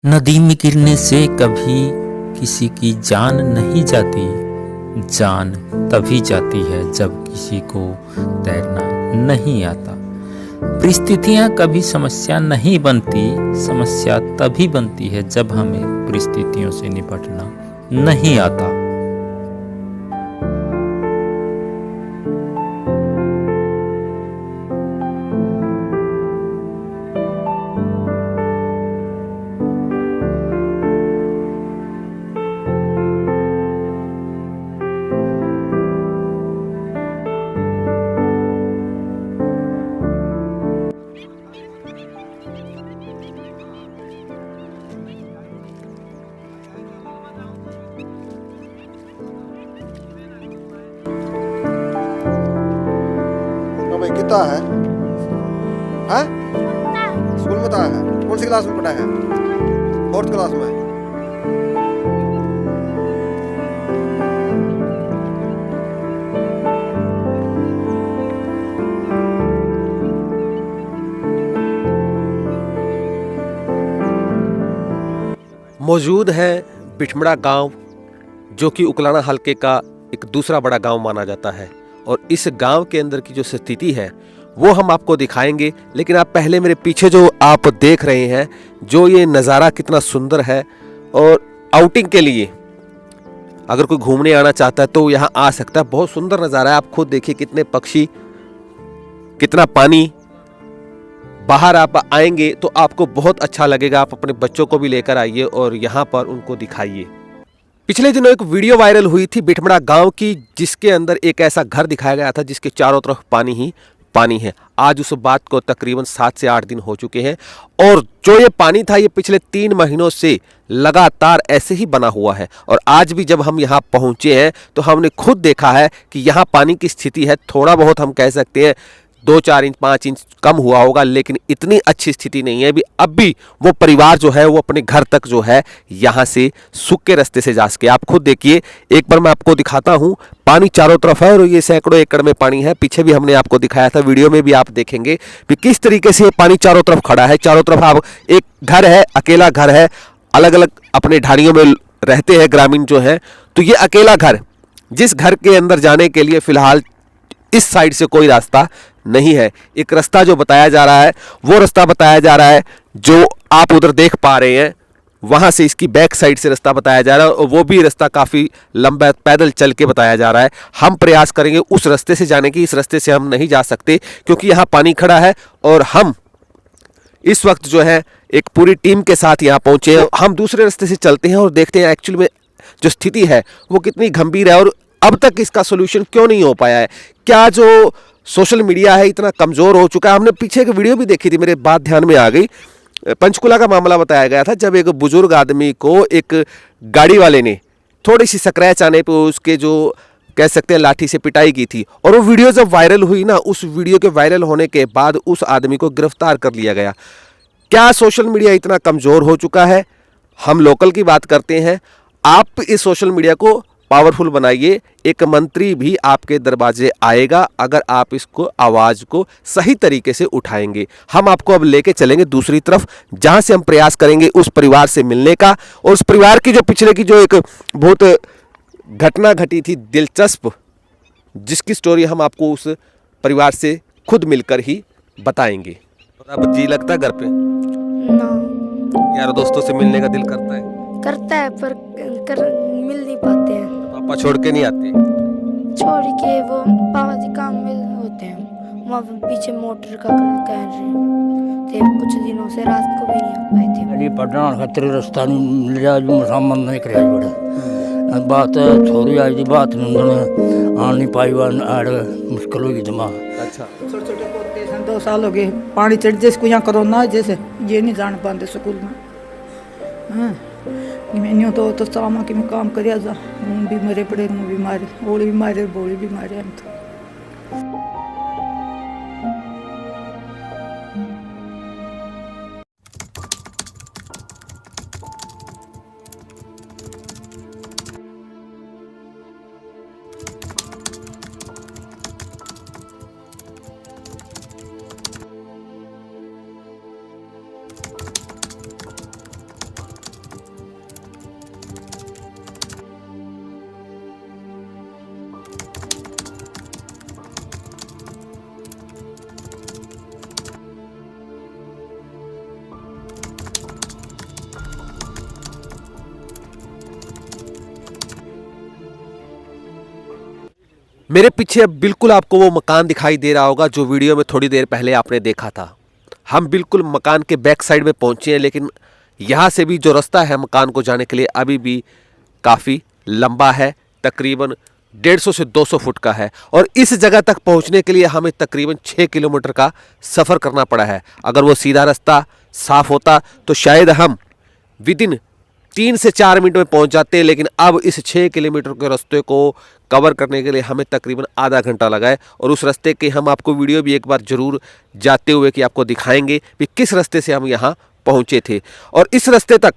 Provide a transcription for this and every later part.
नदी में गिरने से कभी किसी की जान नहीं जाती। जान तभी जाती है जब किसी को तैरना नहीं आता। परिस्थितियां कभी समस्या नहीं बनती, समस्या तभी बनती है जब हमें परिस्थितियों से निपटना नहीं आता। भाई कितना है? हैं? स्कूल में था है? कौन सी क्लास में पढ़ा है? 4th क्लास में। मौजूद है बिठमड़ा गांव, जो कि उकलाना हलके का एक दूसरा बड़ा गांव माना जाता है। और इस गांव के अंदर की जो स्थिति है वो हम आपको दिखाएंगे। लेकिन आप पहले मेरे पीछे जो आप देख रहे हैं, जो ये नज़ारा कितना सुंदर है। और आउटिंग के लिए अगर कोई घूमने आना चाहता है तो यहाँ आ सकता है। बहुत सुंदर नज़ारा है, आप खुद देखिए, कितने पक्षी, कितना पानी। बाहर आप आएंगे तो आपको बहुत अच्छा लगेगा। आप अपने बच्चों को भी लेकर आइए और यहाँ पर उनको दिखाइए। पिछले दिनों एक वीडियो वायरल हुई थी बिठमड़ा गांव की, जिसके अंदर एक ऐसा घर दिखाया गया था जिसके चारों तरफ पानी ही पानी है। आज उस बात को तकरीबन 7 से 8 दिन हो चुके हैं और जो ये पानी था ये पिछले 3 महीनों से लगातार ऐसे ही बना हुआ है। और आज भी जब हम यहाँ पहुँचे हैं तो हमने खुद देखा है कि यहाँ पानी की स्थिति है, थोड़ा बहुत हम कह सकते हैं 2-4 इंच 5 इंच कम हुआ होगा, लेकिन इतनी अच्छी स्थिति नहीं है। अब भी वो परिवार जो है वो अपने घर तक जो है यहाँ से सूखे रास्ते से जा सके। आप खुद देखिए, एक बार मैं आपको दिखाता हूँ। पानी चारों तरफ है और ये सैकड़ों एकड़ में पानी है। पीछे भी हमने आपको दिखाया था, वीडियो में भी आप देखेंगे कि किस तरीके से ये पानी चारों तरफ खड़ा है। चारों तरफ आप एक घर है, अकेला घर है, अलग अलग अपने ढाणियों में रहते हैं ग्रामीण जो है। तो ये अकेला घर, जिस घर के अंदर जाने के लिए फिलहाल इस साइड से कोई रास्ता नहीं है। एक रास्ता जो बताया जा रहा है वो रास्ता बताया जा रहा है जो आप उधर देख पा रहे हैं, वहां से इसकी बैक साइड से रास्ता बताया जा रहा है। और वो भी रास्ता काफ़ी लंबा पैदल चल के बताया जा रहा है। हम प्रयास करेंगे उस रास्ते से जाने की। इस रास्ते से हम नहीं जा सकते क्योंकि यहाँ पानी खड़ा है और हम इस वक्त जो है एक पूरी टीम के साथ यहाँ पहुँचे हैं। हम दूसरे रास्ते से चलते हैं और देखते हैं एक्चुअल में जो स्थिति है वो कितनी गंभीर है और अब तक इसका सोल्यूशन क्यों नहीं हो पाया है। क्या जो सोशल मीडिया है इतना कमज़ोर हो चुका है। हमने पीछे एक वीडियो भी देखी थी, मेरे बात ध्यान में आ गई। पंचकुला का मामला बताया गया था, जब एक बुजुर्ग आदमी को एक गाड़ी वाले ने थोड़ी सी स्क्रैच आने पे उसके जो कह सकते हैं लाठी से पिटाई की थी। और वो वीडियो जब वायरल हुई ना, उस वीडियो के वायरल होने के बाद उस आदमी को गिरफ्तार कर लिया गया। क्या सोशल मीडिया इतना कमज़ोर हो चुका है? हम लोकल की बात करते हैं, आप इस सोशल मीडिया को पावरफुल बनाइए। एक मंत्री भी आपके दरवाजे आएगा अगर आप इसको आवाज़ को सही तरीके से उठाएंगे। हम आपको अब लेके चलेंगे दूसरी तरफ, जहां से हम प्रयास करेंगे उस परिवार से मिलने का। और उस परिवार की जो पिछले की जो एक बहुत घटना घटी थी दिलचस्प, जिसकी स्टोरी हम आपको उस परिवार से खुद मिलकर ही बताएंगे। और अब जी लगता है घर पे ना यार, दोस्तों से मिलने का दिल करता है पर मिल नहीं पाते हैं। पापा छोड़ के नहीं आते। छोड़ के वो पापा जी काम में होते हैं, वहाँ पीछे मोटर का कह रहे थे। कुछ दिनों से रात को भी नहीं आ पाए थे। अड़ी पढ़ना खातिर रास्ता नहीं मिल रहा, जो सामान नहीं कर बड़ा बात थोड़ी आई थी, बात नहीं आन नहीं पाई, आड़ मुश्किल होगी जमा। अच्छा, छोटे छोटे पोते हैं, 2 साल हो गए। पानी चढ़ जैसे यहाँ कोरोना जैसे ये नहीं जान पाते स्कूल में। हाँ मैंने तो सामा कि मैं काम कर जा, भी मरे पड़े, मुँह भी मारे, ओली भी मारे, बोली भी मारे हम तो। मेरे पीछे अब बिल्कुल आपको वो मकान दिखाई दे रहा होगा जो वीडियो में थोड़ी देर पहले आपने देखा था। हम बिल्कुल मकान के बैक साइड में पहुंचे हैं, लेकिन यहाँ से भी जो रास्ता है मकान को जाने के लिए अभी भी काफ़ी लंबा है, तकरीबन 150 से 200 फुट का है। और इस जगह तक पहुंचने के लिए हमें तकरीबन 6 किलोमीटर का सफ़र करना पड़ा है। अगर वो सीधा रास्ता साफ होता तो शायद हम विदिन 3 से 4 मिनट में पहुंच जाते, लेकिन अब इस 6 किलोमीटर के रास्ते को कवर करने के लिए हमें तकरीबन आधा घंटा लगा है। और उस रास्ते के हम आपको वीडियो भी एक बार ज़रूर जाते हुए कि आपको दिखाएंगे कि किस रास्ते से हम यहाँ पहुँचे थे। और इस रास्ते तक,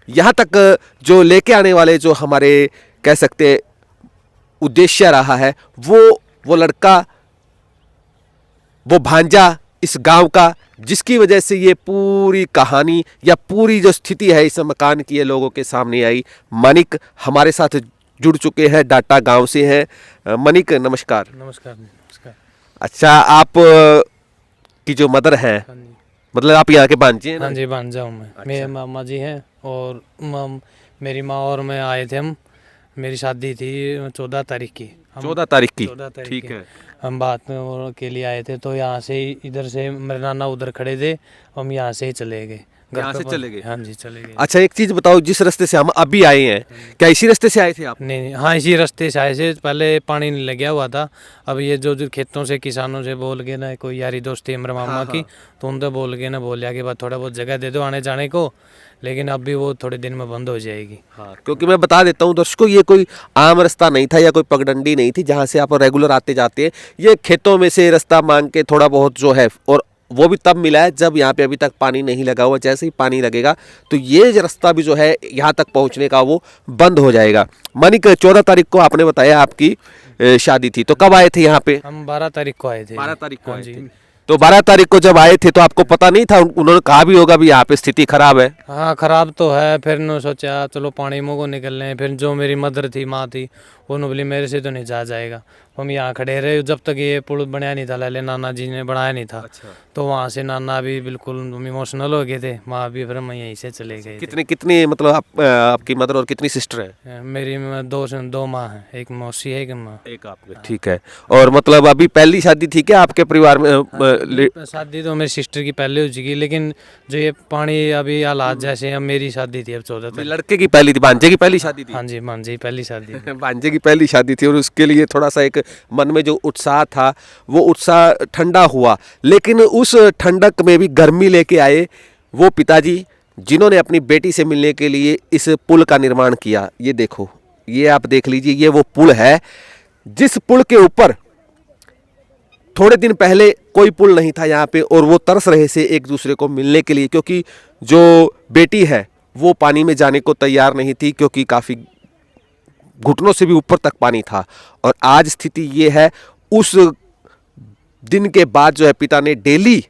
यहाँ तक जो लेके आने वाले जो हमारे कह सकते उद्देश्य रहा है, वो लड़का, वो भांजा इस गांव का, जिसकी वजह से ये पूरी कहानी या पूरी जो स्थिति है इस मकान की ये लोगों के सामने आई। मनिक हमारे साथ जुड़ चुके हैं, डाटा गांव से हैं। मनिक नमस्कार। नमस्कार। नमस्कार। अच्छा, आप की जो मदर है, हाँ जी। मतलब आप यहाँ के भांजे हैं ना? हाँ जी, भांजा हूँ मैं। अच्छा। मेरे मामा जी हैं और मेरी माँ और मैं आए थे। हम, मेरी शादी थी 14 तारीख की। 14 तारीख की। 14 तारीख ठीक की। है। हम बात में के लिए आए थे, तो यहाँ से ही, इधर से मेरे नाना उधर खड़े थे, हम यहाँ से ही चले गए। यहाँ से चले गए? हाँ जी, चले गए। अच्छा, एक चीज़ बताओ, जिस रास्ते से हम अभी आए हैं, क्या इसी रास्ते से आए थे आप? नहीं, हाँ, इसी रास्ते से आए थे। पहले पानी नहीं लग गया हुआ था। अब ये जो खेतों से किसानों से बोल के ना, कोई यारी दोस्ती मेरे मामा की, तो उनसे बोल के ना बोलिया कि थोड़ा बहुत जगह दे दो आने जाने को, लेकिन अब भी वो थोड़े दिन में बंद हो जाएगी। हाँ, क्योंकि मैं बता देता हूँ दर्शकों, ये कोई आम रास्ता नहीं था या कोई पगडंडी नहीं थी जहाँ से आप रेगुलर आते जाते हैं। ये खेतों में से रास्ता मांग के थोड़ा बहुत जो है, और वो भी तब मिला है जब यहाँ पे अभी तक पानी नहीं लगा हुआ। जैसे ही पानी लगेगा तो ये रास्ता भी जो है यहाँ तक पहुँचने का वो बंद हो जाएगा। मनिक, 14 तारीख को आपने बताया आपकी शादी थी, तो कब आए थे यहाँ पे? हम 12 तारीख को आए थे। 12 तारीख को हाँ आए जी। थे। तो 12 तारीख को जब आए थे तो आपको पता नहीं था? उन्होंने कहा भी होगा भी यहाँ पे स्थिति खराब है। हाँ, खराब तो है। फिर ने सोचा चलो पानी मुँह को निकल लें। फिर जो मेरी मदर थी, माँ थी, उन्होंने बोली मेरे से तो नहीं जा जाएगा। हम यहाँ खड़े रहे जब तक ये पुल बनाया नहीं था, लाले नाना जी ने बनाया नहीं था। अच्छा। तो वहाँ से नाना भी बिल्कुल इमोशनल हो गए थे, माँ भी, फिर हम यहीं से चले गए थे। कितनी मतलब आपकी मदर और कितनी सिस्टर है? मेरी दो माँ हैं, एक मौसी है, एक माँ। एक आपके। ठीक है। और मतलब अभी पहली शादी थी क्या आपके परिवार में? शादी तो मेरी सिस्टर की पहले हो चुकी, लेकिन जो ये पानी अभी हालात जैसे, अब मेरी शादी थी अब 14 तारीख। लड़के की पहली थी, भांजे की पहली शादी थी? हाँ जी, भांजे की पहली शादी थी। भांजे की पहली शादी थी और उसके लिए थोड़ा सा एक मन में जो उत्साह था वो उत्साह ठंडा हुआ। लेकिन उस ठंडक में भी गर्मी लेके आए वो पिताजी, जिन्होंने अपनी बेटी से मिलने के लिए इस पुल का निर्माण किया। ये देखो, ये आप देख लीजिए, ये वो पुल है जिस पुल के ऊपर थोड़े दिन पहले कोई पुल नहीं था यहाँ पे, और वो तरस रहे थे एक दूसरे को मिलने के लिए, क्योंकि जो बेटी है वो पानी में जाने को तैयार नहीं थी, क्योंकि काफ़ी घुटनों से भी ऊपर तक पानी था। और आज स्थिति ये है, उस दिन के बाद जो है पिता ने डेली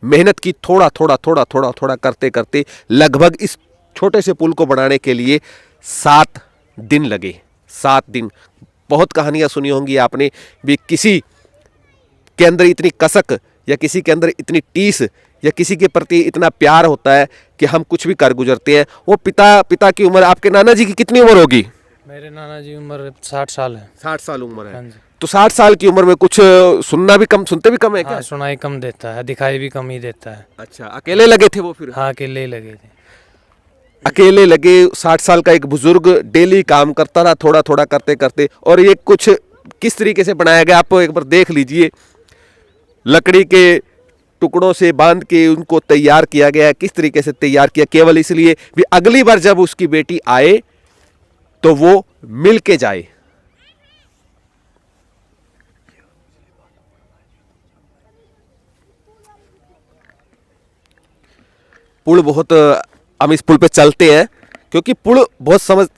मेहनत की, थोड़ा थोड़ा करते करते लगभग इस छोटे से पुल को बनाने के लिए 7 दिन लगे। 7 दिन। बहुत कहानियाँ सुनी होंगी आपने भी, किसी के अंदर इतनी कसक या किसी के अंदर इतनी टीस या किसी के प्रति इतना प्यार होता है कि हम कुछ भी कर गुजरते हैं। वो पिता की उम्र, आपके नाना जी की कितनी उम्र होगी? मेरे नाना जी उम्र 60 साल है। 60 साल उम्र है। हाँ जी। तो 60 साल की उम्र में कुछ सुनते भी कम है क्या? हाँ, सुनाई कम देता है, दिखाई भी कम ही देता है। अच्छा, अकेले लगे थे वो फिर? हाँ, अकेले ही लगे थे। अकेले लगे। 60 साल का एक बुजुर्ग डेली काम करता रहा, थोड़ा करते करते। और ये कुछ किस तरीके से बनाया गया आप एक बार देख लीजिए। लकड़ी के टुकड़ों से बांध के उनको तैयार किया गया है। किस तरीके से तैयार किया, केवल इसलिए भी अगली बार जब उसकी बेटी आए तो वो मिल के जाए। पुल बहुत, हम इस पुल पे चलते हैं क्योंकि पुल बहुत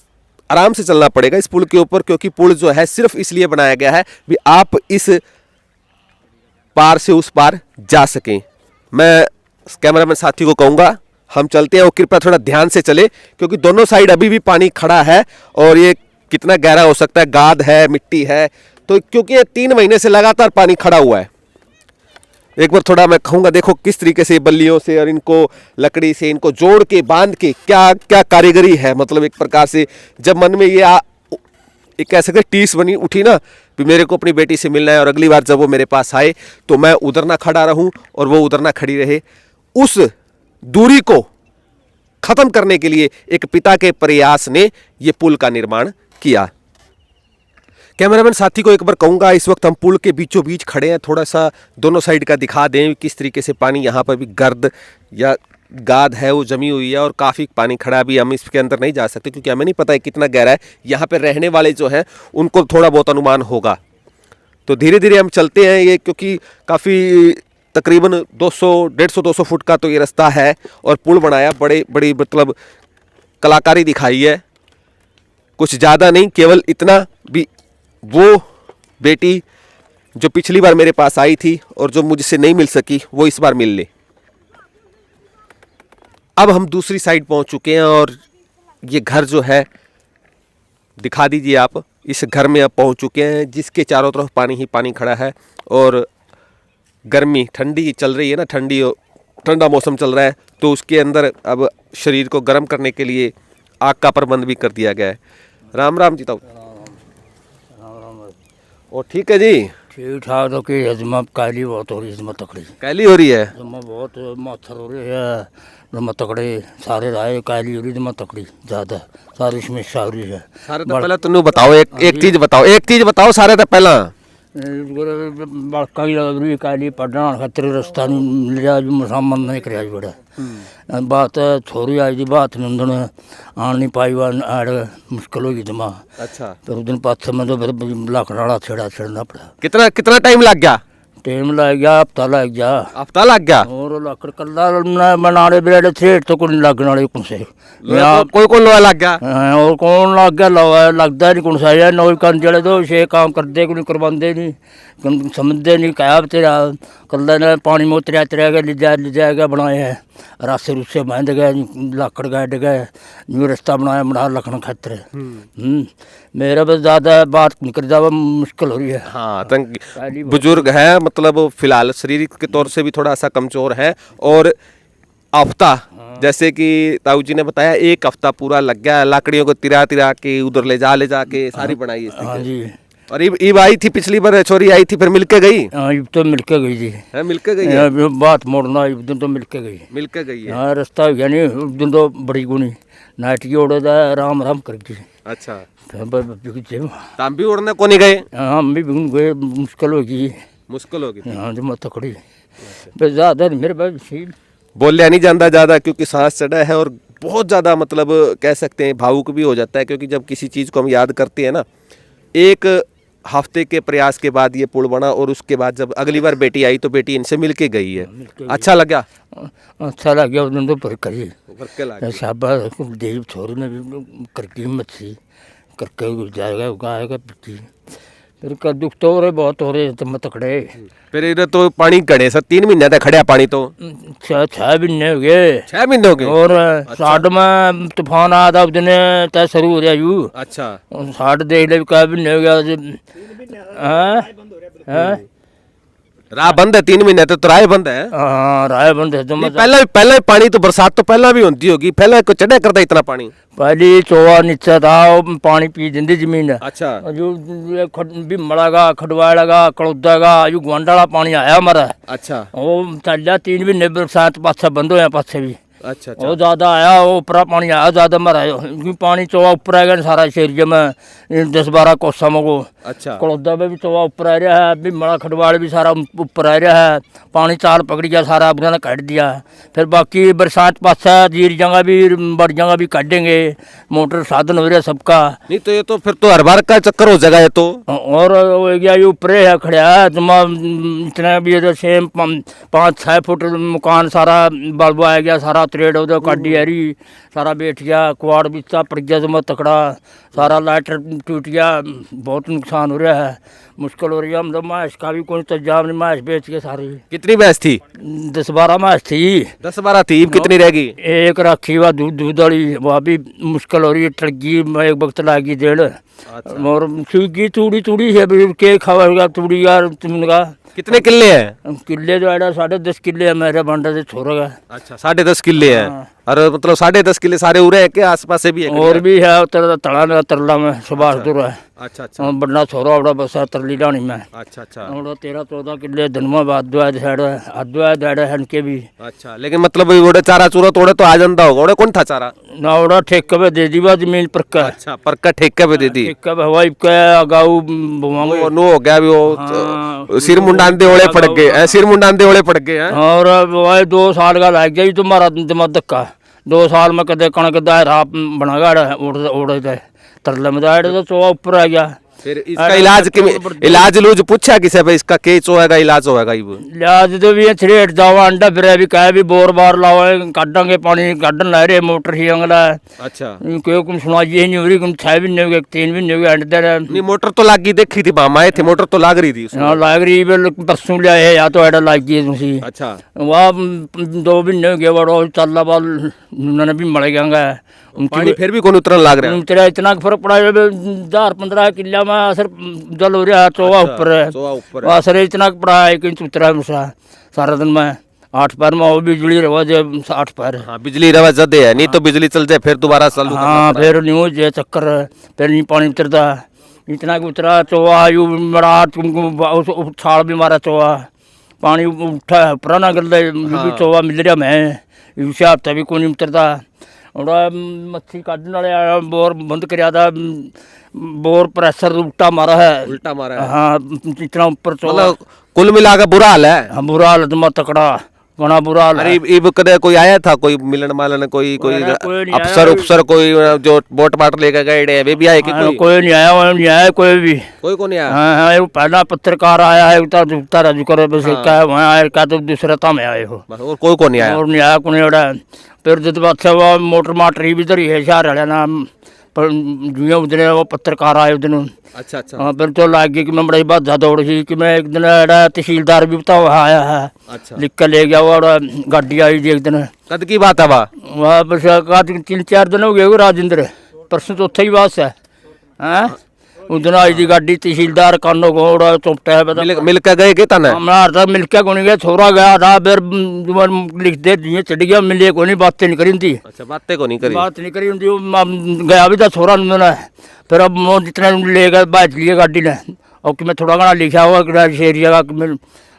आराम से चलना पड़ेगा इस पुल के ऊपर, क्योंकि पुल जो है सिर्फ इसलिए बनाया गया है भी आप इस पार से उस पार जा सकें। मैं कैमरामैन साथी को कहूँगा हम चलते हैं, वो कृपया थोड़ा ध्यान से चले, क्योंकि दोनों साइड अभी भी पानी खड़ा है और ये कितना गहरा हो सकता है, गाद है, मिट्टी है, तो क्योंकि ये 3 महीने से लगातार पानी खड़ा हुआ है। एक बार थोड़ा मैं कहूँगा, देखो किस तरीके से बल्लियों से और इनको लकड़ी से इनको जोड़ के बांध के क्या क्या कारीगरी है। मतलब एक प्रकार से जब मन में ये एक कह सकते टीस बनी उठी ना भी मेरे को अपनी बेटी से मिलना है, और अगली बार जब वो मेरे पास आए तो मैं उधर ना खड़ा रहूं और वो उधर ना खड़ी रहे। उस दूरी को खत्म करने के लिए एक पिता के प्रयास ने ये पुल का निर्माण किया। कैमरामैन साथी को एक बार कहूंगा, इस वक्त हम पुल के बीचों बीच खड़े हैं, थोड़ा सा दोनों साइड का दिखा दें किस तरीके से पानी यहाँ पर भी गर्द या गाद है वो जमी हुई है और काफ़ी पानी खड़ा भी। हम इसके अंदर नहीं जा सकते क्योंकि हमें नहीं पता है कितना गहरा है। यहाँ पे रहने वाले जो हैं उनको थोड़ा बहुत अनुमान होगा। तो धीरे धीरे हम चलते हैं ये, क्योंकि काफ़ी तकरीबन 150-200 फुट का तो ये रास्ता है और पुल बनाया, बड़ी मतलब कलाकारी दिखाई है, कुछ ज़्यादा नहीं, केवल इतना भी वो बेटी जो पिछली बार मेरे पास आई थी और जो मुझसे नहीं मिल सकी वो इस बार मिल ले। अब हम दूसरी साइड पहुंच चुके हैं और ये घर जो है दिखा दीजिए आप। इस घर में अब पहुंच चुके हैं जिसके चारों तरफ पानी ही पानी खड़ा है और गर्मी ठंडी चल रही है ना, ठंडा मौसम चल रहा है, तो उसके अंदर अब शरीर को गर्म करने के लिए आग का प्रबंध भी कर दिया गया है। राम राम जी ताऊ। और ठीक है जी, ठीक ठाक। तो कि हजमा काली बहुत हो रही है, हजमा तकड़ी कैली हो रही है, हजमा बहुत माथर हो रही है, हजमा तकड़े सारे राय काली हो रही है, हजमा तकड़ी ज़्यादा सारी इसमें सारी है। सारे तो पहले तुम बताओ एक चीज बताओ सारे तो पहला बड़का ही लग रही काली पढ़ना खतरे रास्ता नहीं मिल रहा, जो मुसामन नहीं कराया बड़ा बात छोरी आई थी बात नंदन आन नहीं पाई वन आड़ मुश्किल होगी जमा। अच्छा, फिर उस दिन पास में तो फिर लाकड़ा छेड़ना पड़ा। कितना टाइम लग गया? टाइम लग गया, हफ्ता लग गया। हफ्ता लग गया? और लकड़ कल्ला बनाने बेड़े थे तो कोई लगने वाले कौन से कोई लोहा लग गया और कौन लग गया लोहा लगता नहीं कौन सा यार नौ कर जड़े तो छे काम करते कोई करवाते नहीं समझते नहीं क्या तेरा कल्ला ने पानी में उतरिया गया लिजा गया बनाए है रास्ते रुस्से बांध गए लाकड़ गाड़ गए न्यू रास्ता बना लखन खातर। मेरा बस ज़्यादा बात निकल जावा मुश्किल हो रही है। हाँ, बुजुर्ग है, मतलब फिलहाल शारीरिक के तौर से भी थोड़ा सा कमजोर है और हफ्ता जैसे कि ताऊ जी ने बताया एक हफ्ता पूरा लग गया लाकड़ियों को तिरा के उधर ले जा के सारी बनाई। हाँ जी। और ईब आई थी पिछली बार, छोरी आई थी फिर मिलके गई। हाँ ईब तो मिलके गई जी। है मिलके गई है? बात मोड़ना ईब दिन तो मिलके गई है। हाँ रास्ता हो गया नहीं उस दिन तो बड़ी गुनी नाटकी उड़े राम कर दी। अच्छा, हम भी उड़ने को नहीं गए? हाँ हम भी गए, मुश्किल होगी। हाँ जो मत तकड़ी ज़्यादा मेरे पास बोलिया नहीं जाता ज़्यादा क्योंकि सांस चढ़ा है और बहुत ज़्यादा मतलब कह सकते हैं भावुक भी हो जाता है, क्योंकि जब किसी चीज़ को हम याद करते हैं ना, एक हफ्ते के प्रयास के बाद ये पुल बना और उसके बाद जब अगली बार बेटी आई तो बेटी इनसे मिलके गई है। अच्छा लगा? अच्छा लग गया उस दिन तो पर करिए शाबाश देव छोरी ने भी करके हिम्मत सी करके जाएगा उगाएगा पिटी फिर का दुख तो हो रहे बहुत हो रहे तो मत खड़े। फिर इधर तो पानी कड़े सर 3 महीने तक खड़े पानी तो 6 महीने हो गए। 6 महीने हो गए और साठ में तूफान आया था उस दिन तय शुरू हो रहा यू। अच्छा, साठ देख ले क्या महीने हो गया। राह बंद है 3 महीने तो राह बंद है। हाँ राह बंद है। तो पहले पानी तो बरसात तो पहला भी होती होगी, पहले को चढ़ा करता इतना पानी? पहली चोवा नीचे था पानी पी देंदी जमीन। अच्छा, जो भी मड़ागा खडवाड़ेगा कड़ोदेगा जो गुआंढा पानी आया हमारा। अच्छा, वो चलिया 3 महीने बरसात पासे बंद होया पासे भी। अच्छा, वो ज़्यादा आया वो ऊपरा पानी आया ज़्यादा मरा क्योंकि पानी चोवा ऊपर आ गया सारा एरिया में 10-12 कोसा को। अच्छा, कड़ौदा में भी चोवा ऊपर आ रहा है, भी मड़ा खडवाड़ भी सारा ऊपर आ रहा है, पानी चाल पकड़ गया सारा उन्होंने काट दिया। फिर बाकी बरसात पासा जीर जगह भी बड़ जगह भी काटेंगे, मोटर साधन हो रहा सबका। नहीं तो ये तो फिर तो हर बार का चक्कर हो जाएगा ये तो। और हो गया ये ऊपर है खड़ा है जमा इतना भी सेम 5-6 फुट मकान सारा बल्ब आ गया सारा त्रेड उधर काटी हरी सारा बैठ गया कुआड़ बिस्ता पड़ गया जमा तकड़ा सारा लाइट टूट गया। बहुत नुकसान हो रहा है, मुश्किल हो रही है। हम तो मैश का भी कोई तजाब नहीं, मैश बेच के सारी। कितनी भैंस थी? 10-12 मैश थी। 10-12 थी, कितनी रहेगी? एक रखी हुआ दूध वाली, वह भी मुश्किल हो रही है। टड़गी एक वक्त लागी 1.5। और सूगी तूड़ी है के खावा तूड़ी यार तुमका। कितने किले हैं? किले जो है 10.5 किले है मेरे बांडा से छोड़ गया। अच्छा, 10.5 किले हैं। और मतलब 10.5 किले सारे उरे हैं क्या, आसपास से भी है? और भी है उतर तड़ा तरला में सुभाषपुर है। अच्छा अच्छा बड़ा छोरा बड़ा बसा तरली डाणी में। अच्छा अच्छा और 13-14 किले धनवाबाद द्वाद साइड है, अद्वाद है हनके भी। अच्छा, लेकिन मतलब ओड़े चारा चूरा तोड़े तो आ जाता होगा। ओड़े कौन था चारा? ना ओड़ा ठेके पे दे दी बा जमीन पर का। अच्छा, पर का ठेके पे दे दी। ठेका पे हवाई का अगाऊ बुवांगे। वो नो हो गया भी वो सिर मुंडान दे ओड़े पड़ गए, सिर मुंडान दे ओड़े पड़ गए हैं। और वही 2 साल का लग गया तुम्हारा दिमाग का। 2 साल में कदे कणक दायरा बना गया उड़े दे तरले में दायरे तो चोआ ऊपर आ गया। फिर इसका इलाज लूज पूछा किसे भाई इसका के होएगा इलाज होएगा? इलाज तो भी छेड़ जावा अंडा फिर भी कह भी बोर बार लाओ काटेंगे पानी काटन ला रहे मोटर ही अंगला। अच्छा, क्यों कुछ सुनाइए नहीं हो रही, 6 भी नहीं हो गए 3 भी नहीं हो गए अंडे नहीं मोटर तो लागी देखी थी मामा आए थे, मोटर तो लाग रही थी उसमें। हाँ लाग रही है, परसों लिया है या तो ऐडा लाग गई तुसी। अच्छा, वह 2 भी नहीं हो गए बड़ो चल बाल उन्होंने भी मर गया। पानी फिर भी कौन उतरन लाग रहा है? तेरा इतना फर्क पड़ा है 10-15 किला में असर जल हो रहा है चौवा ऊपर है। असर इतना पड़ा है कि उतरा सारा दिन में 8 पैर में वो बिजली रवा जो 8 पैर। हाँ बिजली रवा जदे है, नहीं तो बिजली चल जाए फिर दोबारा चालू। हाँ फिर नहीं हो जाए चक्कर, फिर नहीं पानी उतरता इतना कि उतरा चौवा यू बड़ा तुमको छाल भी मारा चौवा पानी उठा पुराना गल चौवा मिल रहा मैं हिसाब तभी कोई नहीं उतरता। और मच्छी काटने वाले बोर बंद कराया था, बोर प्रेशर उल्टा मारा है। उल्टा मारा है? हाँ इतना ऊपर मतलब कुल मिला के बुरा हाल है। हाँ बुरा हाल तुम तकड़ा बड़ा बुरा हाल। अरे इब कदे कोई आया था, कोई मिलन मालन कोई अफसर उपसर कोई जो बोट बाट लेकर गए वे भी आए कि कोई? कोई नहीं आया, नहीं आया कोई भी, कोई को नहीं आया। हाँ वो पहला पत्रकार आया है तारा जुकर क्या वहाँ आया क्या तो दूसरा था में आए हो, और कोई को नहीं आया। और नहीं आया कोई बड़ा। फिर जब अच्छा वो मोटर माटर भी इधर ही है शहर वाले नाम पर जुए उधर वो पत्रकार आए उधर। अच्छा अच्छा। हाँ फिर तो लग गई कि मैं बड़ी बात ज़्यादा हो रही कि मैं एक दिन तहसीलदार भी बताओ आया है। अच्छा। लिख कर ले गया वो गाड़ी आई थी एक दिन। कद की बात है वहाँ बस 3-4 दिन हो गए राजेंद्र, परसों चौथा ही बात है। हैं उस दिन आई थी गाड़ी तहसीलदार कानो घोड़ा चुपटा है मिल के गए के तना हमारा मिल के कौन गया छोरा गया था फिर लिख दे दिए चढ़ गया मिले को नहीं बातें नहीं करी थी। अच्छा बातें को नहीं करी, बात नहीं करी गया भी था छोरा ने। फिर अब वो जितना ले गए बात लिए गाड़ी ने और कि मैं थोड़ा घना लिखा हुआ शेरिया का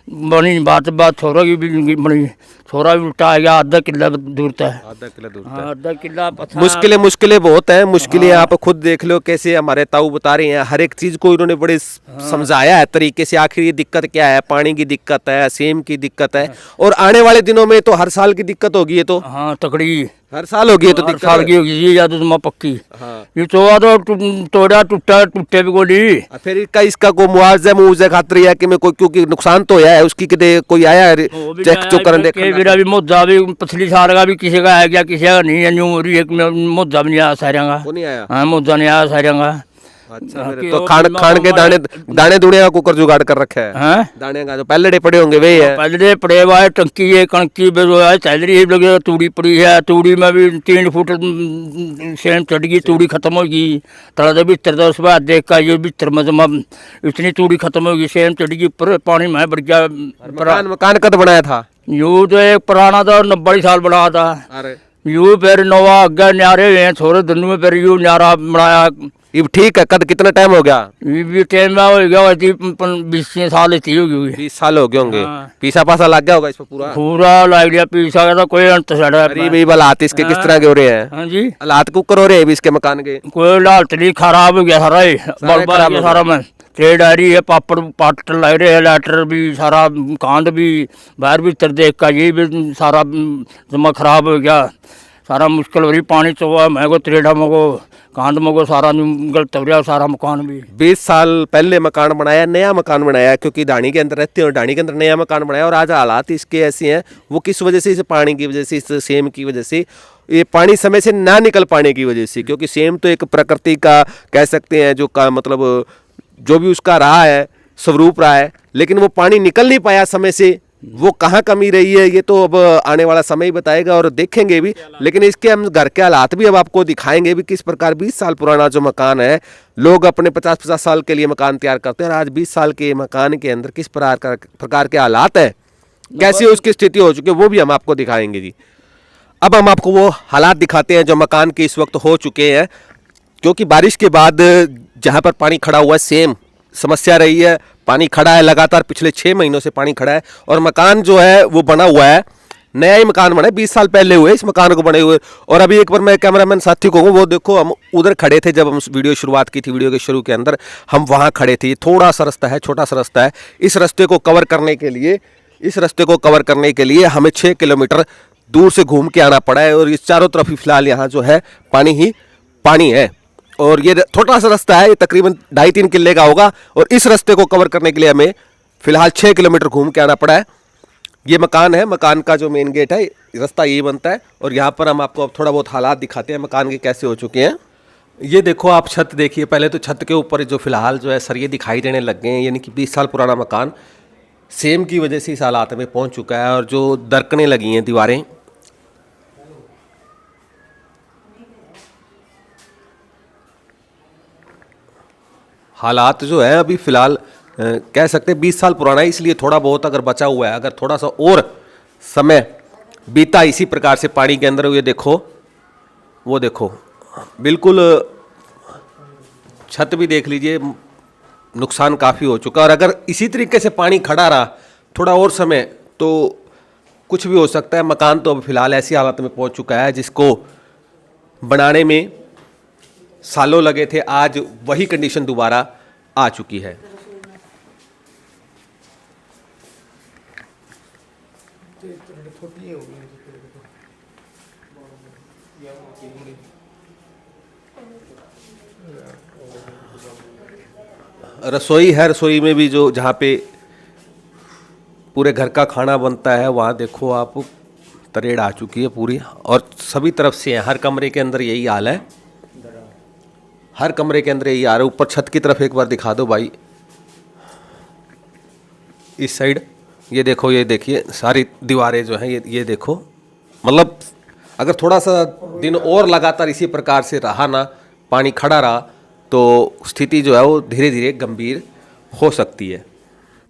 बनी बात छोरा की भी बनी, छोरा भी उल्टा आ गया आधा किला दूर था। आधा किला दूर हाँ, आधा किला मुश्किलें बहुत हैं। मुश्किलें आप खुद देख लो कैसे हमारे ताऊ बता रहे हैं, हर एक चीज को इन्होंने बड़े समझाया है तरीके से। आखिर ये दिक्कत क्या है, पानी की दिक्कत है, सेम की दिक्कत है, और आने वाले दिनों में तो हर साल की दिक्कत होगी। ये तो हाँ तकड़ी हर साल होगी, तो हर साल की होगी ये याद तो पक्की। हाँ। ये चोआ तो तोड़ा टूटा टूटे भी गोली। फिर इसका को मुआवजा खातिर है कि मैं कोई क्योंकि नुकसान तो है उसकी कितने कोई आया चेक चुक करने मेरा भी मुद्दा भी पिछली साल का भी किसी का आ गया किसी का नहीं है, न्यू हो रही है मुद्दा भी नहीं आया सारे का। वो नहीं आया? हाँ मुद्दा नहीं आया सारे का। अच्छा तो खान के दाने दुनिया का कुकर जुगाड़ कर रखा है। दाने का जो पहले पड़े होंगे वही है, पहले पड़े हुआ है। टंकी है कणकी चल रही है, तूड़ी पड़ी है, तूड़ी में भी 3 फुट सेम चढ़ गई, तूड़ी खत्म होगी। तला भीतर था उस बाद देख का ये भीतर में जमा इतनी तूड़ी खत्म होगी, सेम चढ़ गई ऊपर पानी में बढ़ गया। मकान कद बनाया था? यू तो एक पुराना था 90 साल बना था। यू फिर नवा अगे न्यारे हुए छोरे दोनों में फिर यू न्यारा बनाया। ठीक है, कद कितना टाइम हो गया? ये टाइम में हो गया 20 साल होगी। 20 साल हो गए होंगे। पीसा पासा लग गया होगा इस पर पूरा? पूरा लग गया पीसा का तो कोई अंत सड़ा। हालात इसके किस तरह के हो रहे हैं? हाँ जी हालात कुकर हो रहे हैं इसके मकान के? कोई हालत नहीं, खराब हो गया सारा ही सारा में ट्रेड आ रही है, पापड़ पाट लग रहे हैं, लेटर भी सारा कांड भी बाहर भीतर देख का ये भी सारा जमा खराब हो गया। सारा मुश्किल हो रही, पानी चौवा मैगो त्रेडा मगो कांड मगो सारा गलत हो रहा सारा मकान भी। 20 साल पहले मकान बनाया, नया मकान बनाया, क्योंकि ढाणी के अंदर रहते हो, ढाणी के अंदर नया मकान बनाया, और आज हालात इसके ऐसे हैं। वो किस वजह से? इस पानी की वजह से, इस सेम की वजह से। ये पानी समय से ना निकल पाने की वजह से, क्योंकि सेम तो एक प्रकृति का कह सकते हैं जो का मतलब जो भी उसका रहा है स्वरूप रहा है, लेकिन वो पानी निकल नहीं पाया समय से। वो कहाँ कमी रही है ये तो अब आने वाला समय ही बताएगा और देखेंगे भी। लेकिन इसके हम घर के हालात भी अब आपको दिखाएंगे भी, किस प्रकार 20 साल पुराना जो मकान है, लोग अपने 50-50 साल के लिए मकान तैयार करते हैं, और आज 20 साल के मकान के अंदर किस प्रकार के हालात है, कैसी उसकी स्थिति हो चुकी है, वो भी हम आपको दिखाएंगे जी। अब हम आपको वो हालात दिखाते हैं जो मकान के इस वक्त हो चुके हैं, क्योंकि बारिश के बाद जहाँ पर पानी खड़ा हुआ है सेम समस्या रही है। पानी खड़ा है लगातार, पिछले 6 महीनों से पानी खड़ा है और मकान जो है वो बना हुआ है, नया ही मकान बना है, 20 साल पहले हुए इस मकान को बने हुए। और अभी एक बार मैं कैमरामैन साथी को कहूँ, वो देखो हम उधर खड़े थे जब हम वीडियो शुरुआत की थी, वीडियो के शुरू के अंदर हम वहाँ खड़े थे। थोड़ा सा रास्ता है, छोटा सा रास्ता है। इस रास्ते को कवर करने के लिए हमें 6 किलोमीटर दूर से घूम के आना पड़ा है और इस चारों तरफ ही फिलहाल यहाँ जो है पानी ही पानी है। और ये छोटा सा रास्ता है, ये तकरीबन 2.5-3 किले का होगा और इस रास्ते को कवर करने के लिए हमें फिलहाल 6 किलोमीटर घूम के आना पड़ा है। ये मकान है, मकान का जो मेन गेट है रास्ता यही बनता है और यहाँ पर हम आपको अब थोड़ा बहुत हालात दिखाते हैं मकान के कैसे हो चुके हैं। ये देखो आप छत देखिए, पहले तो छत के ऊपर जो फिलहाल जो है सरिये दिखाई देने लग गए हैं, यानी कि 20 साल पुराना मकान सेम की वजह से इस हालात में पहुँच चुका है और जो दरकने लगी हैं दीवारें। हालात जो है अभी फ़िलहाल कह सकते हैं 20 साल पुराना है, इसलिए थोड़ा बहुत अगर बचा हुआ है, अगर थोड़ा सा और समय बीता इसी प्रकार से पानी के अंदर, ये देखो वो देखो बिल्कुल छत भी देख लीजिए, नुकसान काफ़ी हो चुका। और अगर इसी तरीके से पानी खड़ा रहा थोड़ा और समय तो कुछ भी हो सकता है। मकान तो अब फिलहाल ऐसी हालत में पहुंच चुका है जिसको बनाने में सालों लगे थे, आज वही कंडीशन दोबारा आ चुकी है। रसोई है, रसोई में भी जो जहाँ पे पूरे घर का खाना बनता है वहाँ देखो आप तरेड़ आ चुकी है पूरी और सभी तरफ से है। हर कमरे के अंदर यही हाल है, हर कमरे के अंदर यही आ रहा है। ऊपर छत की तरफ एक बार दिखा दो भाई, इस साइड ये देखो, ये देखिए सारी दीवारें जो हैं ये देखो। मतलब अगर थोड़ा सा दिन और लगातार इसी प्रकार से रहा ना, पानी खड़ा रहा, तो स्थिति जो है वो धीरे धीरे गंभीर हो सकती है।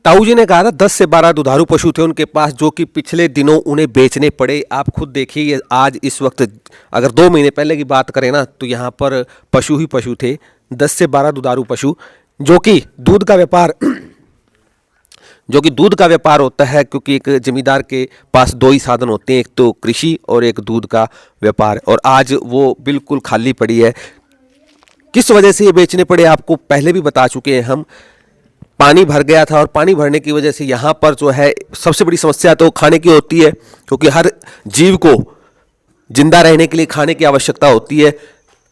ताऊ जी ने कहा था 10 से 12 दुधारू पशु थे उनके पास, जो कि पिछले दिनों उन्हें बेचने पड़े। आप खुद देखिए आज इस वक्त अगर 2 महीने पहले की बात करें ना तो यहाँ पर पशु ही पशु थे, 10 से 12 दुधारू पशु, जो कि दूध का व्यापार होता है। क्योंकि एक जमींदार के पास 2 ही साधन होते हैं, एक तो कृषि और एक दूध का व्यापार, और आज वो बिल्कुल खाली पड़ी है। किस वजह से ये बेचने पड़े आपको पहले भी बता चुके हैं हम। पानी भर गया था और पानी भरने की वजह से यहाँ पर जो है सबसे बड़ी समस्या तो खाने की होती है, क्योंकि हर जीव को जिंदा रहने के लिए खाने की आवश्यकता होती है।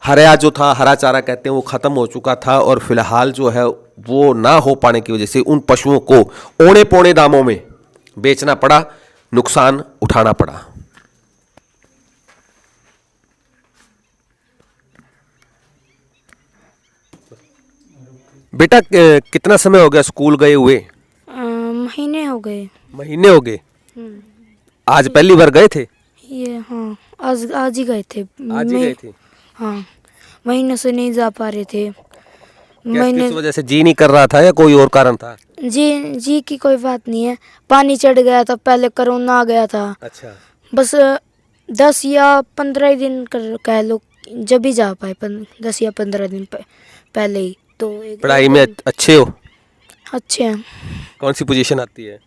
हरा जो था, हरा चारा कहते हैं, वो ख़त्म हो चुका था और फिलहाल जो है वो ना हो पाने की वजह से उन पशुओं को औने पौने दामों में बेचना पड़ा, नुकसान उठाना पड़ा। बेटा कितना समय हो गया स्कूल गए हुए? महीने हो गए। महीने हो गए। आज पहली बार गए थे? ये हाँ, आज ही गए थे। आज ही गए थे? हाँ, महीनों से नहीं जा पा रहे थे। किस वजह से? जी नहीं कर रहा था या कोई और कारण था? जी की कोई बात नहीं है, पानी चढ़ गया था, पहले कोरोना आ गया था। अच्छा। बस 10 या 15 दिन कह लो, जब भी जा पाए 10 या 15 दिन पहले ही। तो पढ़ाई में अच्छे हो? अच्छे हैं। कौन सी पोजीशन आती है?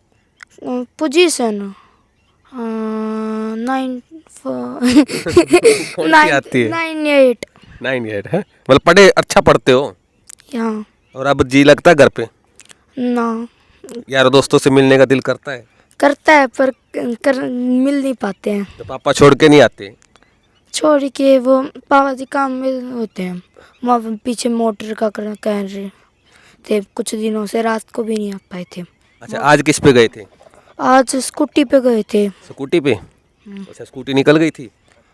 पोजीशन 9-8 है। मतलब पढ़े, अच्छा पढ़ते हो? यहाँ। और अब जी लगता है घर पे? ना। यार दोस्तों से मिलने का दिल करता है? करता है पर मिल नहीं पाते हैं। तो पापा छोड़ के नहीं आते? छोड़ के वो पापा जी काम में होते हैं, वहाँ पीछे मोटर का कह रहे थे, कुछ दिनों से रात को भी नहीं आ पाए थे। अच्छा, आज किस पे गए थे? आज स्कूटी पे गए थे। स्कूटी पे? अच्छा, स्कूटी निकल गई थी?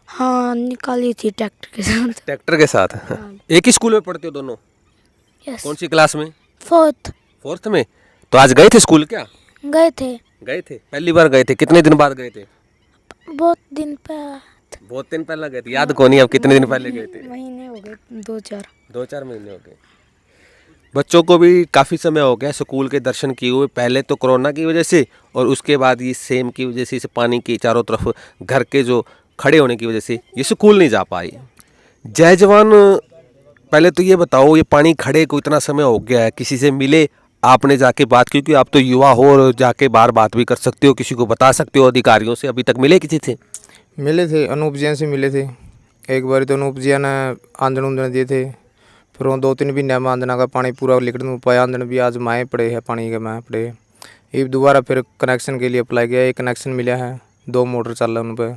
हाँ, निकाली थी ट्रैक्टर के साथ। ट्रैक्टर के साथ? हाँ। एक ही स्कूल में पढ़ते हो दोनों? यस। कौन सी क्लास में? 4th में। तो आज गए थे स्कूल क्या? गए थे। पहली बार गए थे? कितने दिन बाद गए थे? बहुत दिन पहले गए थे। याद को नहीं अब कितने दिन पहले गए थे? महीने हो गए, 2-4 महीने हो गए। बच्चों को भी काफ़ी समय हो गया स्कूल के दर्शन किए हुए, पहले तो कोरोना की वजह से और उसके बाद ये सेम की वजह से इस पानी के चारों तरफ घर के जो खड़े होने की वजह से ये स्कूल नहीं जा पाई। जय जवान, पहले तो ये बताओ, ये पानी खड़े को इतना समय हो गया है, किसी से मिले आपने जाके बात, क्योंकि आप तो युवा हो और जाके बाहर बात भी कर सकते हो, किसी को बता सकते हो, अधिकारियों से अभी तक मिले किसी से? मिले थे, अनूप जी से मिले थे। एक बार तो अनूप जी ने आंदन उंदन दिए थे, फिर वो 2-3 महीने में आंदना का पानी पूरा लिकड़ नहीं पाया। आंदन भी आज माए पड़े हैं, पानी के माए पड़े हैं। ये दोबारा फिर कनेक्शन के लिए अप्लाई किया, एक कनेक्शन मिला है, 2 मोटर चल रहा है उन पर।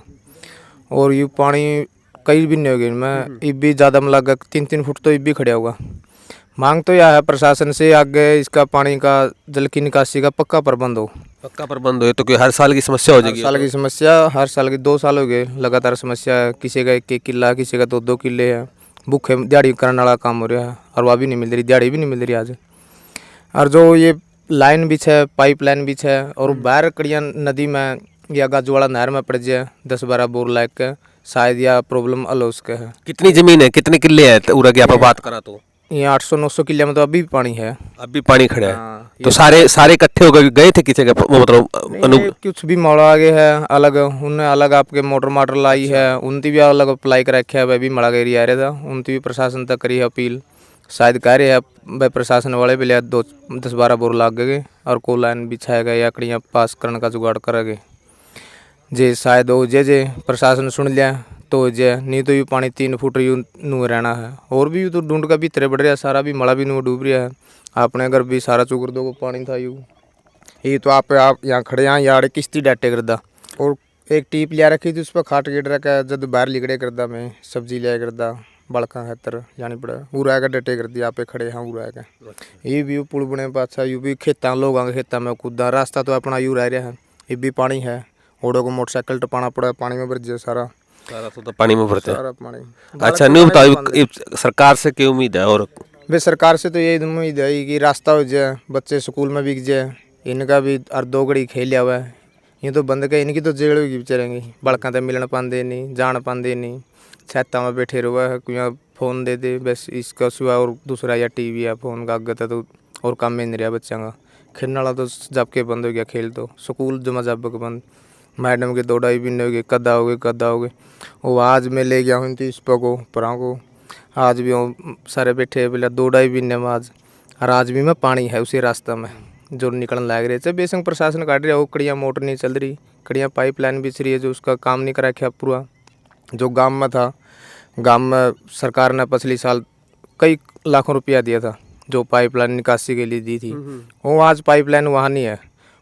और ये पानी कई भी नहीं हो गई, मैं इब भी ज़्यादा में लगा 3-3 फुट तो इब भी खड़ा होगा। मांग तो यह है प्रशासन से आगे इसका पानी का जल की निकासी का पक्का प्रबंध हो। पक्का प्रबंध हो तो कोई हर साल की समस्या हो हर जाएगी। साल की समस्या, हर साल की 2 साल हो गए लगातार समस्या है। किसी का 1-1 किला, किसी का 2-2 किले है। भूखे दिहाड़ी करने वाला काम हो रहा है और वह भी नहीं मिल रही, दिहाड़ी भी नहीं मिल रही आज। और जो ये लाइन भी है, पाइप लाइन भी है, और बाहर कड़िया नदी में या गाजूवाड़ा नहर में पड़ जाए 10-12 बोर लायक के, शायद यह प्रॉब्लम अल उसके है। कितनी जमीन है, कितने किले हैं उरा की आप बात करा तो? ये 800-900 किले में तो अभी भी पानी है। अभी पानी खड़ा है। हाँ, तो सारे इकट्ठे हो गए थे किसी का, मतलब नहीं, कुछ भी मड़ा आगे है अलग, उनने अलग आपके मोटर लाई है, उनकी भी अलग अप्लाई कर रखा है। वह भी मड़ा गई आ रहा था, उनकी भी प्रशासन तक करी है अपील। शायद कह रहे हैं वह प्रशासन वाले भी लिया 10-12 बोर लाग गए और को लाइन बिछाएगा या कड़ियाँ पास करने का जुगाड़ करेंगे। जे शायद वो जे प्रशासन सुन लिया तो जे, नहीं तो ये पानी 3 फुट यू नू रहना है। और भी तो ढूंढ का भी तरह बढ़ रहा है, सारा भी मड़ा भी नू डूब रहा है। आपने अगर भी सारा चुकर दो को पानी था यू ये तो आप यहाँ खड़े यहाँ यार किश्ती डाटे करदा। और एक टीप लिया रखी थी, उस पर खाट गिर रखा, जब बाहर लिगड़े करदा, मैं सब्जी लिया करदा, बड़का है तर जानी पड़ा पूरा का डटे कर दिया। आप खड़े हाँ पूरा का ये भी पुल बने पाछा, यू भी खेता लोग आगे खेता में कूदा, रास्ता तो अपना यू रह रहा है। ये भी पानी है, ओडो को मोटरसाइकिल टपाना पड़ा, पानी में भर जाए सारा तो पानी में भरते हैं। सारा पानी। अच्छा, नहीं बताओ सरकार से क्या उम्मीद है? और वे सरकार से तो यही उम्मीद है कि रास्ता हो जाए, बच्चे स्कूल में बिक जाए, इनका भी और 2 घड़ी खेल लिया हुआ है। ये तो बंद के इनकी तो जेल होगी बेचारेंगी, बड़का तो मिलन पाते नहीं, जान पाते नहीं, छत्ता में बैठे रहुआ है, कोई फ़ोन दे दे बस इसका सिवा, और दूसरा या टीवी या फ़ोन का आगत है तो और काम में नहीं रहा बच्चा का। खेलने वाला तो जब के बंद हो गया, खेल तो स्कूल जमा जब के बंद, मैडम के दौड़ाई भी नहीं हो गई, कदा हो गए। वो आज मैं ले गया हूँ 30 को परा को, आज भी वो सारे बैठे बोला दौड़ाई भी नहीं आज। और आज भी मैं पानी है उसी रास्ता में जो निकलने लग रहे थे। बेशक प्रशासन काट रहा है, वो कड़ियाँ मोटर नहीं चल रही, कड़ियाँ पाइप लाइन बिछ रही है, जो उसका काम नहीं करा रखा पूरा। जो गांव में था, गांव में सरकार ने पिछले साल कई लाखों रुपया दिया था, जो पाइपलाइन निकासी के लिए दी थी। वो आज पाइपलाइन वहाँ नहीं है,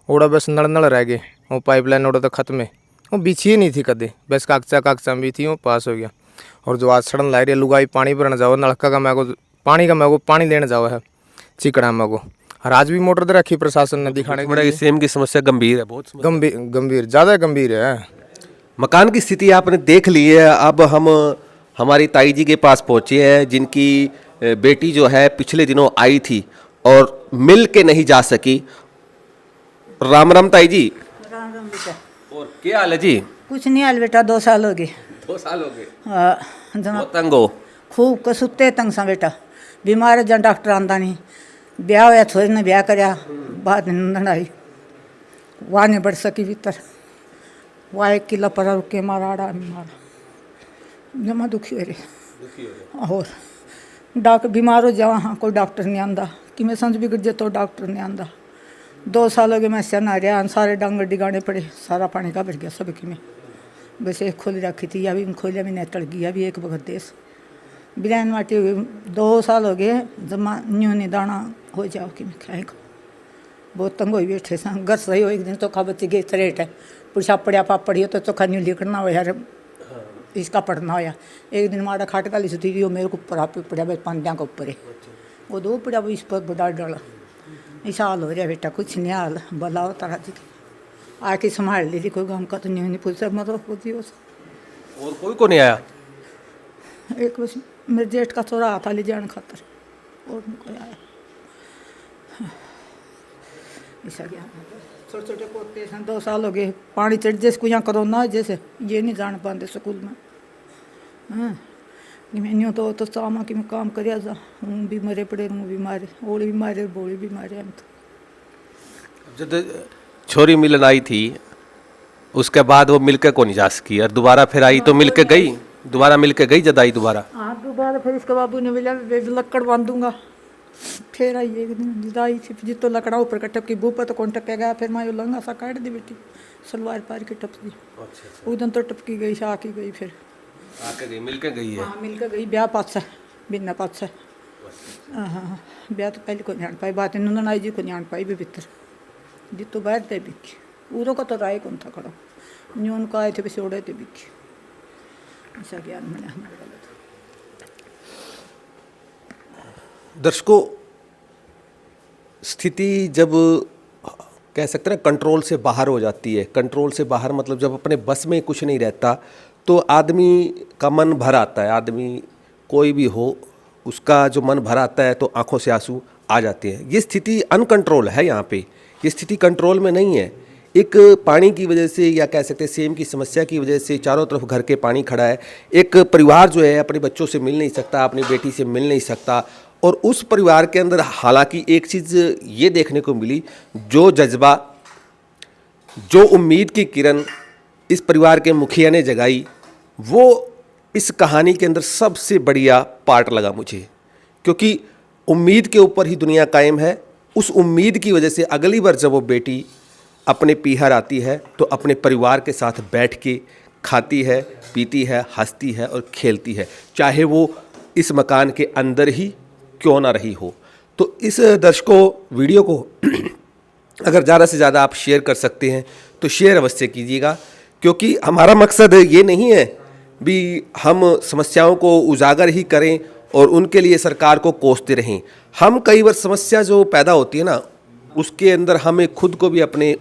ओड़ा बस नड़ रह गए। वो पाइपलाइन ओड़ा तो खत्म है, वो बिछी ही नहीं थी कदे, बस कागचा में भी थी, वो पास हो गया। और जो आज सड़न ला रही है, लुगाई पानी भरने जाओ, नलका का मैं को पानी लेने जाओ है चिकड़ा में को। और आज भी मोटर दे रखी प्रशासन ने दिखाने के लिए। सेम की समस्या गंभीर है, बहुत गंभीर ज़्यादा गंभीर है। मकान की स्थिति आपने देख ली है। अब हम हमारी ताई जी के पास पहुँचे हैं, जिनकी बेटी जो है पिछले दिनों आई थी और मिल के नहीं जा सकी। राम राम ताई जी। राम राम बेटा। और क्या हाल है जी? कुछ नहीं हाल बेटा, 2 साल हो गए। 2 साल हो गए। हाँ, जना बहुत तंग हो? खूब कसुते तंग सा बेटा, बीमार है, जन डॉक्टर आंदा नहीं। ब्याह होया, थोड़े ने ब्याह करया, बाद नंदन आई, वहाँ नहीं बढ़ सकी भीतर, वहाँ 1 किला पर रुक के मारा आड़ा मारा, जमा दुखी हो रही। और डॉक्टर बीमार हो जावा, हाँ कोई डॉक्टर नहीं आंदा, कि मैं समझ बिगड़ जाए तो डॉक्टर नहीं आंदा। 2 साल हो गए मैं सिर ना रहा, सारे डांगर डिगाने पड़े, सारा पानी का भर गया सबकी में। बस एक खोल रखी थी, या भी खोलिया भी नहीं तड़ गया, भी एक वक्त देश बिरयान माटी हुई। 2 साल हो गए, जमा न्यू नहीं दाना हो जाओ कि मैं खाएगा। बहुत तंग हो बैठे सा, घर सही हो। एक दिन तो खा बच्चे गए थरेट है, पुछा पड़िया पापड़ हो तो चोखा न्यू लिखना हो यार, इसका पढ़ना होया। एक दिन माड़ा खाट का लिखती थी, वो मेरे को ऊपर आप पड़ा, बस पांडिया के ऊपर है, वो 2 पड़ा, वो इस पर बड़ा डाला। इस हाल हो रहा बेटा, कुछ नहीं हाल, भला हो तारा जी आके संभाल ली थी, कोई गाँव का तो नहीं पूछा, मतलब होती हो। और कोई को नहीं आया? एक बस मेरे जेठ का थोड़ा हाथ ले जाने खातर, और नहीं कोई आया। ऐसा क्या छोटे छोटे पोते 2 साल हो गए, पानी चढ़ जैसे को यहाँ कोरोना जैसे, ये नहीं जान पाते स्कूल में। हाँ मैंने तो सामा कि मैं काम कर जा, हूँ भी मरे पड़े, हूँ भी मारे, ओली भी मारे, बोली भी मारे। हम तो जब छोरी मिलन आई थी उसके बाद वो मिलकर को नहीं जा सकी और दोबारा फिर आई तो मिलकर गई, दोबारा मिलकर गई जद आई दोबारा। हाँ दोबारा फिर इसके बाबू ने बोला लकड़ बांधूंगा, फिर आई एक दिन जुदाई थी जितो लकड़ा ऊपर का टपकी बू पर तो कौन टपके गया, फिर मैं लंगा सा काट दी बेटी सलवार पार की टप दी। उधर तो टपकी गई शाकी गई, फिर आके गई, मिलकर गई है। हाँ मिलकर गई, ब्याह पास है बिना पास है। हाँ ब्याह तो पहले को ध्यान पाई, बात इन्होंने आई जी को ध्यान पाई भी भीतर जितो बाहर थे बिकी उरो का तो राय कौन था खड़ा, न्यू उनको आए थे भी सोड़े थे बिकी, ऐसा ज्ञान मिला हमारे गलत। दर्शकों, स्थिति जब कह सकते हैं कंट्रोल से बाहर हो जाती है, कंट्रोल से बाहर मतलब जब अपने बस में कुछ नहीं रहता तो आदमी का मन भर आता है। आदमी कोई भी हो उसका जो मन भर आता है तो आंखों से आंसू आ जाते हैं। ये स्थिति अनकंट्रोल है, यहाँ पे ये स्थिति कंट्रोल में नहीं है। एक पानी की वजह से या कह सकते हैं सेम की समस्या की वजह से चारों तरफ घर के पानी खड़ा है। एक परिवार जो है अपने बच्चों से मिल नहीं सकता, अपनी बेटी से मिल नहीं सकता, और उस परिवार के अंदर हालांकि एक चीज़ ये देखने को मिली, जो जज्बा, जो उम्मीद की किरण इस परिवार के मुखिया ने जगाई, वो इस कहानी के अंदर सबसे बढ़िया पार्ट लगा मुझे, क्योंकि उम्मीद के ऊपर ही दुनिया कायम है। उस उम्मीद की वजह से अगली बार जब वो बेटी अपने पीहर आती है तो अपने परिवार के साथ बैठ के खाती है, पीती है, हंसती है और खेलती है, चाहे वो इस मकान के अंदर ही क्यों ना रही हो। तो इस दर्शकों वीडियो को अगर ज़्यादा से ज़्यादा आप शेयर कर सकते हैं तो शेयर अवश्य कीजिएगा, क्योंकि हमारा मकसद ये नहीं है भी हम समस्याओं को उजागर ही करें और उनके लिए सरकार को कोसते रहें। हम कई बार समस्या जो पैदा होती है ना, उसके अंदर हमें खुद को भी अपने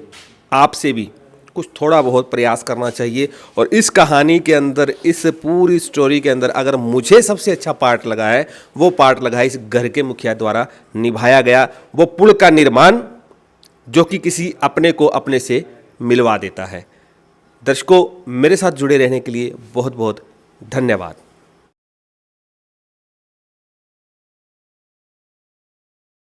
आप से भी कुछ थोड़ा बहुत प्रयास करना चाहिए। और इस कहानी के अंदर, इस पूरी स्टोरी के अंदर अगर मुझे सबसे अच्छा पार्ट लगा है, वो पार्ट लगा है इस घर के मुखिया द्वारा निभाया गया वो पुल का निर्माण, जो कि किसी अपने को अपने से मिलवा देता है। दर्शकों, मेरे साथ जुड़े रहने के लिए बहुत बहुत धन्यवाद।